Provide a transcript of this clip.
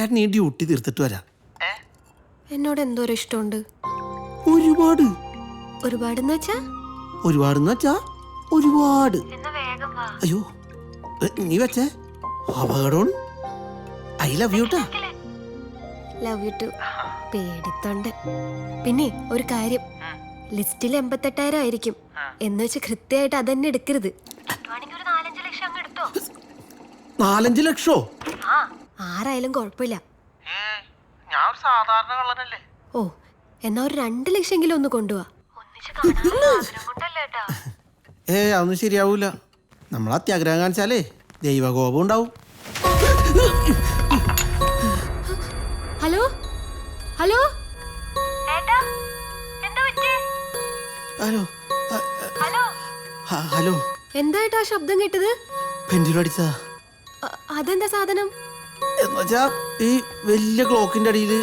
ഏട്ടൻ ഈ ഡ്യൂട്ടി തീർത്തിട്ട് വരാം. എന്നോട് എന്തോരം ഇഷ്ടമുണ്ട്. ഒരുപാട്. ഒരുപാടെന്ന് വെച്ചാ? ഒരുപാടെന്ന് വെച്ചാ ഒരുപാട്. അയ്യോ നീ വെച്ചേ അപകടമാണ്. ഐ ലവ് യു ട്ടാ. Love you too. പേടിത്തൊണ്ട്. പിന്നെ ഒരു കാര്യം, ലിസ്റ്റിൽ 88,000 ആയിരിക്കും എന്ന് വെച്ച് കൃത്യമായിട്ട് അതന്നെ എടുക്കരുത്. 4-5 ലക്ഷോ? ആരായാലും കുഴപ്പമില്ല. ഞാൻ സാധാരണ കള്ളനല്ലേ. ഓ എന്നാ ഒരു 2 ലക്ഷമെങ്കിലും ഒന്ന് കൊണ്ടുപോവാ. അതൊന്നും ശരിയാവൂല. നമ്മൾ അത്യാഗ്രഹം കാണിച്ചാലേ ദൈവകോപം ഉണ്ടാവും. Hello hello hello hello. എന്തായിട്ടാ ശബ്ദം കേട്ടത്? പെൻഡിലടിച്ചാ. അതെന്താ സാധനം? എന്നുവെച്ചാ ഈ വലിയ ക്ലോക്കിന്റെ അടിയില്